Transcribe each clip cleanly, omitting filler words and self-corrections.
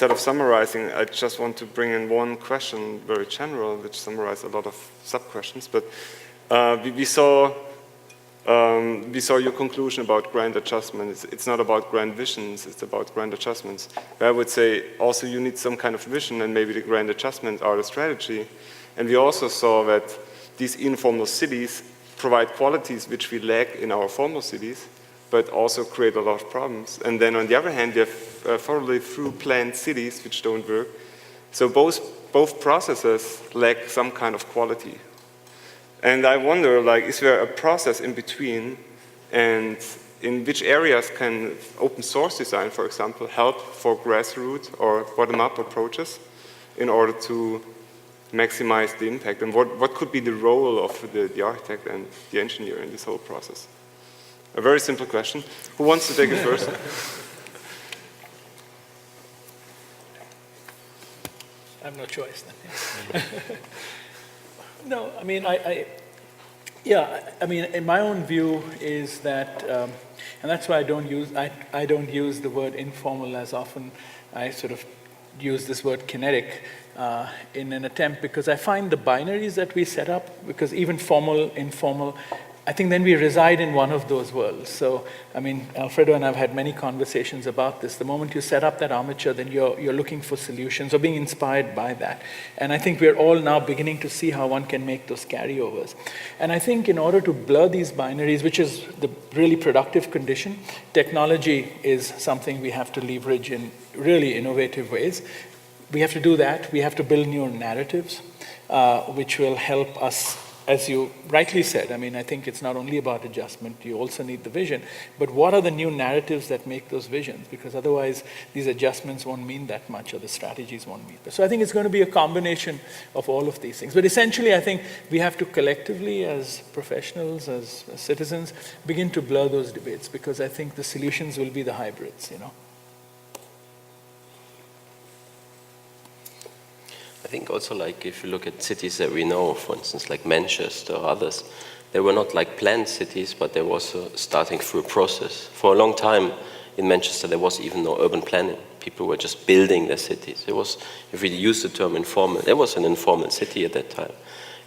instead of summarizing, I just want to bring in one question, very general, which summarizes a lot of sub-questions. But we saw your conclusion about grand adjustments. It's not about grand visions, it's about grand adjustments. But I would say also you need some kind of vision, and maybe the grand adjustments are the strategy. And we also saw that these informal cities provide qualities which we lack in our formal cities, but also create a lot of problems. And then on the other hand, you have thoroughly through planned cities which don't work. So both processes lack some kind of quality. And I wonder, like, is there a process in between, and in which areas can open source design, for example, help for grassroots or bottom-up approaches in order to maximize the impact? And what could be the role of the architect and the engineer in this whole process? A very simple question. Who wants to take it first? I have no choice then. No, I mean, in my own view is that, and that's why I don't use the word informal as often. I sort of use this word kinetic in an attempt, because I find the binaries that we set up, because even formal, informal, I think then we reside in one of those worlds. So, I mean, Alfredo and I have had many conversations about this. The moment you set up that armature, then you're looking for solutions or being inspired by that. And I think we're all now beginning to see how one can make those carryovers. And I think in order to blur these binaries, which is the really productive condition, technology is something we have to leverage in really innovative ways. We have to do that. We have to build new narratives, which will help us. As you rightly said, I mean, I think it's not only about adjustment, you also need the vision, but what are the new narratives that make those visions? Because otherwise, these adjustments won't mean that much, or the strategies won't mean that. So I think it's going to be a combination of all of these things. But essentially, I think we have to collectively, as professionals, as citizens, begin to blur those debates, because I think the solutions will be the hybrids, you know. I think also, like, if you look at cities that we know, for instance, like Manchester or others, they were not like planned cities, but they were also starting through a process. For a long time in Manchester, there was even no urban planning. People were just building their cities. It was, if we use the term informal, there was an informal city at that time.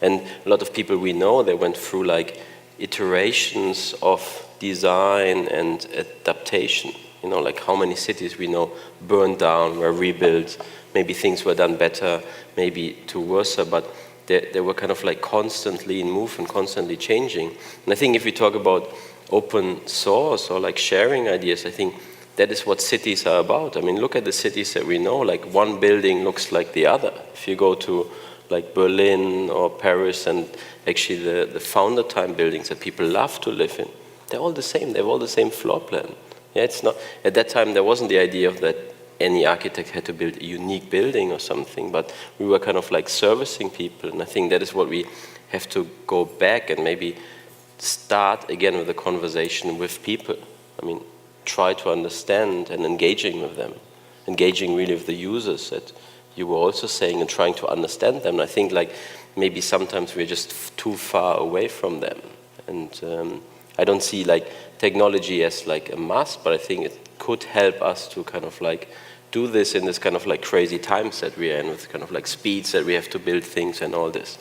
And a lot of people we know, they went through like iterations of design and adaptation. You know, like how many cities we know burned down, were rebuilt, maybe things were done better, maybe to worse, but they were kind of like constantly in move and constantly changing. And I think if we talk about open source or like sharing ideas, I think that is what cities are about. I mean, look at the cities that we know, like one building looks like the other. If you go to like Berlin or Paris, and actually the founder time buildings that people love to live in, they're all the same, they have all the same floor plan. Yeah, it's not, at that time there wasn't the idea of that any architect had to build a unique building or something, but we were kind of like servicing people, and I think that is what we have to go back and maybe start again with a conversation with people. I mean, try to understand and engaging with them, engaging really with the users that you were also saying, and trying to understand them. And I think like maybe sometimes we're just too far away from them, and I don't see like technology as like a must, but I think it could help us to kind of like do this in this kind of like crazy times that we are in, with kind of like speeds that we have to build things and all this.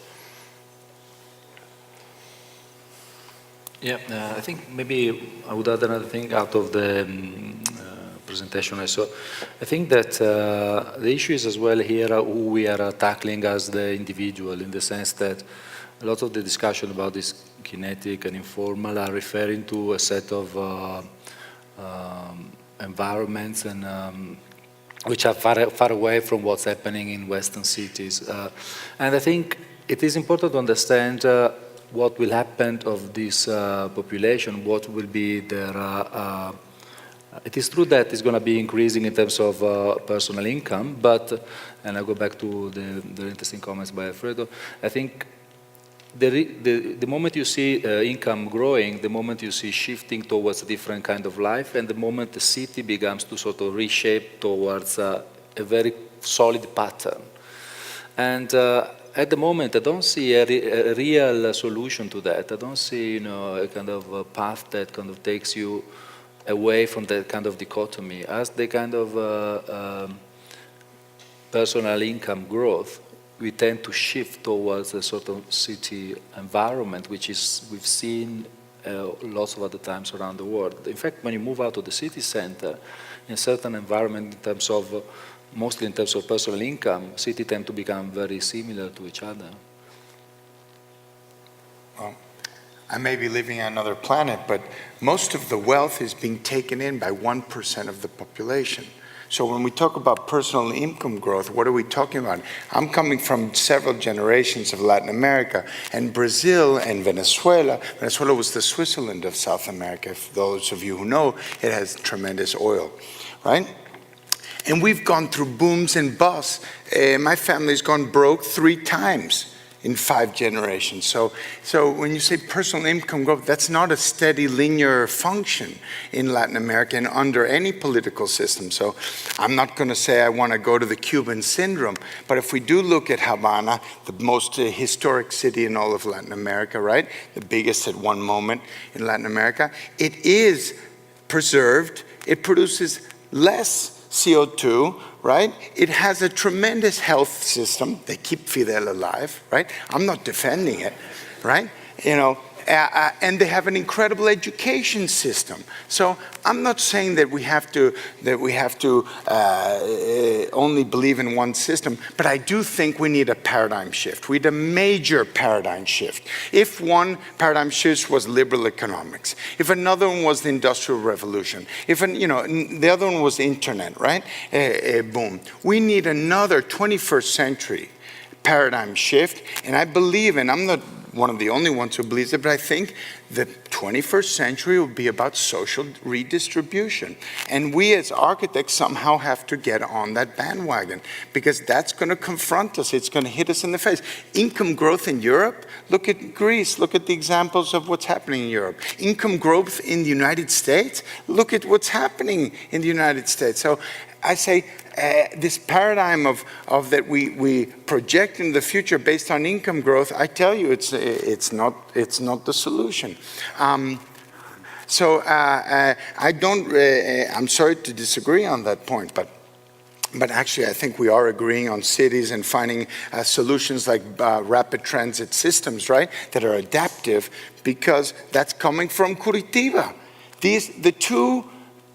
Yeah, I think maybe I would add another thing out of the presentation I saw. I think that the issue is as well here who we are tackling as the individual, in the sense that a lot of the discussion about this kinetic and informal are referring to a set of environments and which are far away from what's happening in Western cities. And I think it is important to understand what will happen of this population, what will be their... it is true that it's going to be increasing in terms of personal income, but, and I go back to the interesting comments by Alfredo, I think the moment you see income growing, the moment you see shifting towards a different kind of life, and the moment the city begins to sort of reshape towards a very solid pattern. And at the moment, I don't see a real solution to that. I don't see, you know, a kind of a path that kind of takes you away from that kind of dichotomy. As the kind of personal income growth, we tend to shift towards a sort of city environment, which is we've seen lots of other times around the world. In fact, when you move out of the city center, in certain environment, in terms of mostly in terms of personal income, cities tend to become very similar to each other. Well, I may be living on another planet, but most of the wealth is being taken in by 1% of the population. So when we talk about personal income growth, what are we talking about? I'm coming from several generations of Latin America, and Brazil and Venezuela. Venezuela was the Switzerland of South America. For those of you who know, it has tremendous oil, right? And we've gone through booms and busts. My family's gone broke 3 times in 5 generations. So when you say personal income growth, that's not a steady linear function in Latin America and under any political system. So I'm not going to say I want to go to the Cuban syndrome, but if we do look at Havana, the most historic city in all of Latin America, right? The biggest at one moment in Latin America, it is preserved. It produces less CO2, right? It has a tremendous health system. They keep Fidel alive, right? I'm not defending it, right? You know, and they have an incredible education system. So I'm not saying that we have to only believe in one system, but I do think we need a paradigm shift. We need a major paradigm shift. If one paradigm shift was liberal economics, if another one was the Industrial Revolution, if the other one was the internet, right? Boom. We need another 21st century paradigm shift, and I believe, and I'm not one of the only ones who believes it, but I think the 21st century will be about social redistribution. And we as architects somehow have to get on that bandwagon, because that's going to confront us. It's going to hit us in the face. Income growth in Europe, look at Greece, look at the examples of what's happening in Europe. Income growth in the United States, look at what's happening in the United States. So I say this paradigm of that we project in the future based on income growth, I tell you, it's not the solution. I'm sorry to disagree on that point, but actually I think we are agreeing on cities and finding solutions like rapid transit systems, right, that are adaptive, because that's coming from Curitiba. The 2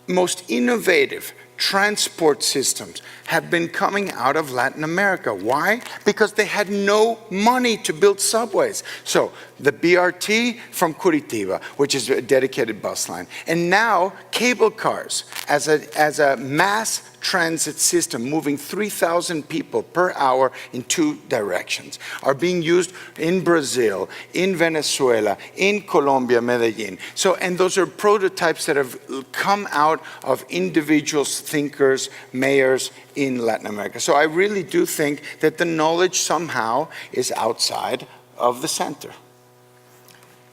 most innovative transport systems have been coming out of Latin America. Why? Because they had no money to build subways. So the BRT from Curitiba, which is a dedicated bus line, and now cable cars as a mass transit system moving 3,000 people per hour in 2 directions are being used in Brazil, in Venezuela, in Colombia, Medellin. So, and those are prototypes that have come out of individuals, thinkers, mayors in Latin America. So I really do think that the knowledge somehow is outside of the center.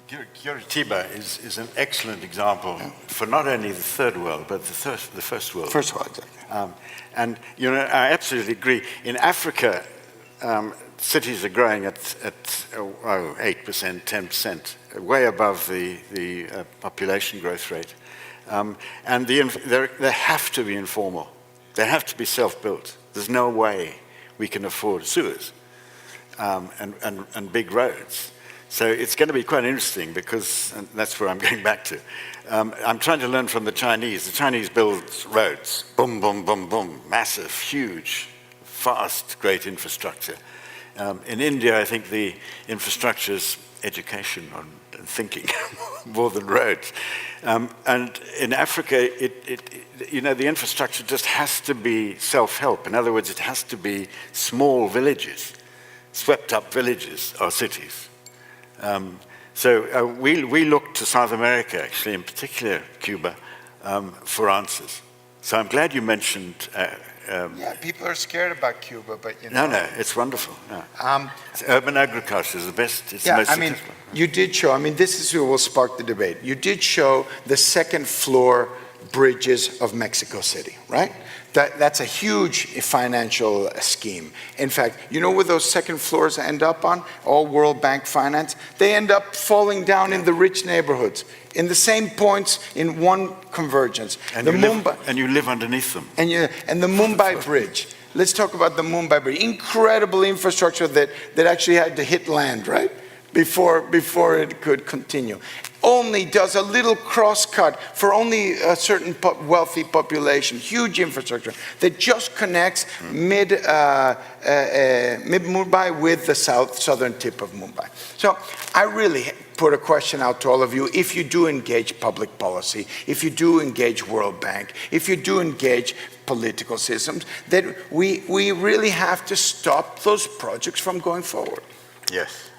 Curitiba is an excellent example for not only the third world, but the first world. First world, exactly. And I absolutely agree. In Africa, cities are growing at 8%, 10%, way above the population growth rate. And they have to be informal. They have to be self-built. There's no way we can afford sewers and big roads. So it's going to be quite interesting, because, and that's where I'm going back to, I'm trying to learn from the Chinese. The Chinese build roads, boom, boom, boom, boom, massive, huge, fast, great infrastructure. In India, I think the infrastructure is education and thinking more than roads. And in Africa, the infrastructure just has to be self-help. In other words, it has to be small villages, swept-up villages or cities. So we look to South America, actually, in particular Cuba, for answers. So I'm glad you mentioned... yeah, people are scared about Cuba, but you know... No, it's wonderful. No. Urban agriculture is the best. It's yeah, the most I mean, successful. you did show, this is what will spark the debate. You did show the 2nd floor bridges of Mexico City, right? That's a huge financial scheme. In fact, you know where those 2nd floors end up on? All World Bank finance. They end up falling down in the rich neighborhoods, in the same points in one convergence. And you live underneath them. And the Mumbai Bridge. let's talk about the Mumbai Bridge. Incredible infrastructure that actually had to hit land, right? Before it could continue. Only does a little cross-cut for only a certain wealthy population, huge infrastructure that just connects mid-Mumbai with the southern tip of Mumbai. So I really put a question out to all of you. If you do engage public policy, if you do engage World Bank, if you do engage political systems, that we really have to stop those projects from going forward. Yes.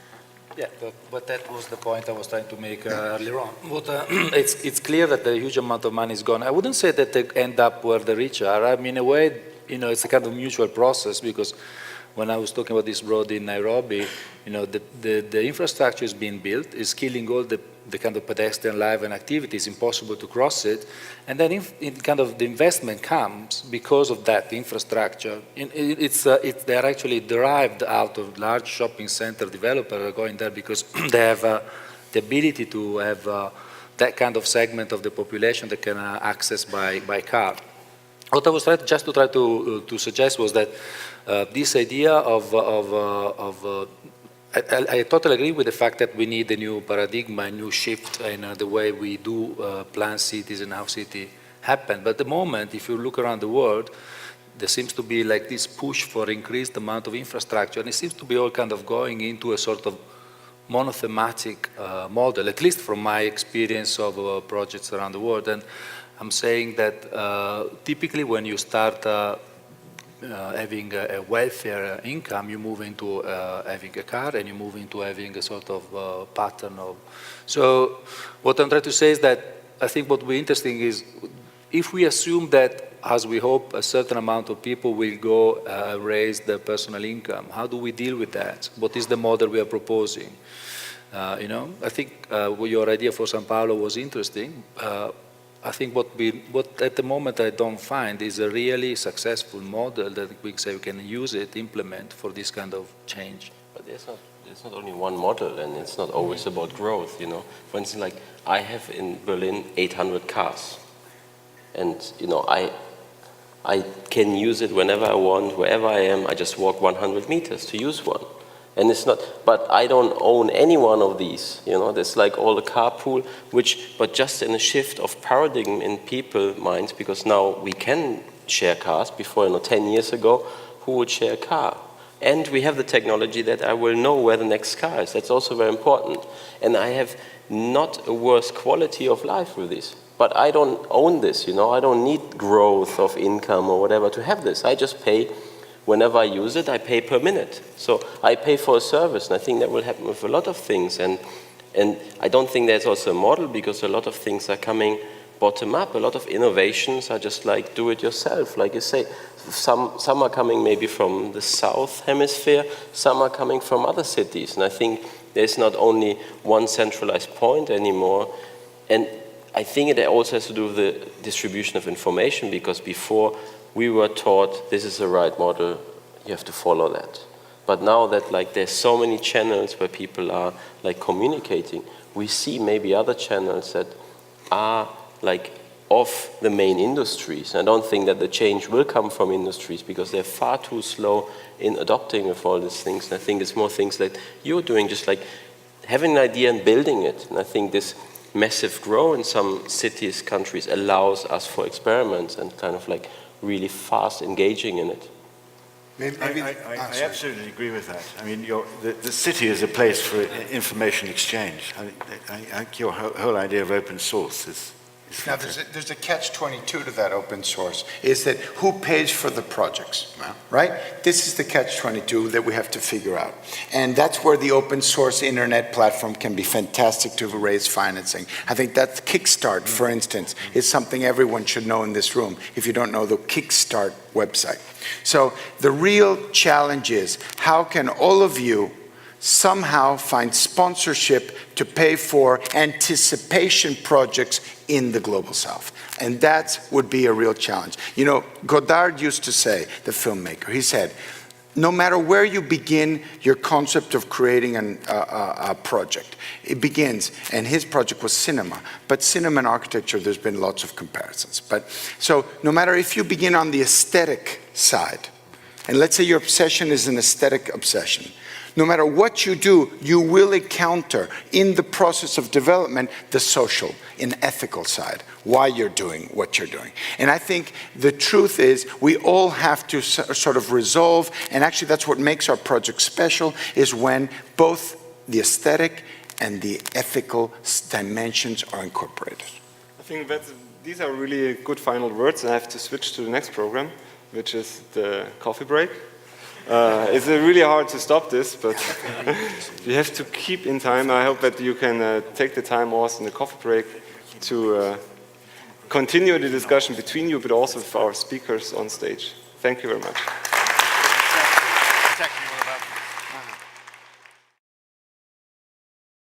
Yeah, but that was the point I was trying to make earlier on. But, it's clear that a huge amount of money is gone. I wouldn't say that they end up where the rich are. I mean, in a way, it's a kind of mutual process, because when I was talking about this road in Nairobi, the infrastructure is being built, is killing all the kind of pedestrian life and activity. It's impossible to cross it. And then the investment comes because of that infrastructure. They're actually derived out of large shopping center developers are going there because they have the ability to have that kind of segment of the population that can access by car. What I was trying to suggest was that this idea of I totally agree with the fact that we need a new paradigm, a new shift in the way we do plan cities and how cities happen. But at the moment, if you look around the world, there seems to be like this push for increased amount of infrastructure, and it seems to be all kind of going into a sort of monothematic model, at least from my experience of projects around the world. And I'm saying that typically when you start having a welfare income, you move into having a car, and you move into having a sort of pattern of. So what I'm trying to say is that I think what will be interesting is if we assume that, as we hope, a certain amount of people will go raise their personal income, how do we deal with that? What is the model we are proposing? I think your idea for São Paulo was interesting. I think what at the moment I don't find is a really successful model that we say we can use it, implement for this kind of change. But there's not only one model, and it's not always about growth, For instance, like I have in Berlin 800 cars, and I can use it whenever I want, wherever I am. I just walk 100 meters to use one. And it's not, but I don't own any one of these, there's like all the carpool, but just in a shift of paradigm in people's minds, because now we can share cars. Before, 10 years ago, who would share a car? And we have the technology that I will know where the next car is. That's also very important. And I have not a worse quality of life with this. But I don't own this, I don't need growth of income or whatever to have this. I just pay. Whenever I use it, I pay per minute. So I pay for a service, and I think that will happen with a lot of things. And I don't think there's also a model, because a lot of things are coming bottom up. A lot of innovations are just like do it yourself. Like you say, some are coming maybe from the south hemisphere, some are coming from other cities. And I think there's not only one centralized point anymore. And I think it also has to do with the distribution of information, because before we were taught this is the right model, you have to follow that. But now that there's so many channels where people are communicating, we see maybe other channels that are off the main industries. I don't think that the change will come from industries, because they're far too slow in adopting with all these things. And I think it's more things that you're doing, just having an idea and building it. And I think this massive growth in some cities, countries allows us for experiments and kind of really fast engaging in it. I absolutely agree with that. I mean, the city is a place for information exchange. I think your whole idea of open source is now there's a catch-22 to that open source, is that who pays for the projects, right? This is the catch-22 that we have to figure out. And that's where the open source internet platform can be fantastic to raise financing. I think that Kickstart, for instance, is something everyone should know in this room, if you don't know the Kickstart website. So the real challenge is, how can all of you somehow find sponsorship to pay for anticipation projects in the Global South? And that would be a real challenge. Godard used to say, the filmmaker, he said, no matter where you begin your concept of creating a project, it begins, and his project was cinema, but cinema and architecture, there's been lots of comparisons. So no matter if you begin on the aesthetic side, and let's say your obsession is an aesthetic obsession, no matter what you do, you will encounter in the process of development the social and ethical side, why you're doing what you're doing. And I think the truth is we all have to sort of resolve, and actually that's what makes our project special, is when both the aesthetic and the ethical dimensions are incorporated. I think these are really good final words. I have to switch to the next program, which is the coffee break. It's really hard to stop this, but you have to keep in time. I hope that you can take the time also in the coffee break to continue the discussion between you, but also with our speakers on stage. Thank you very much.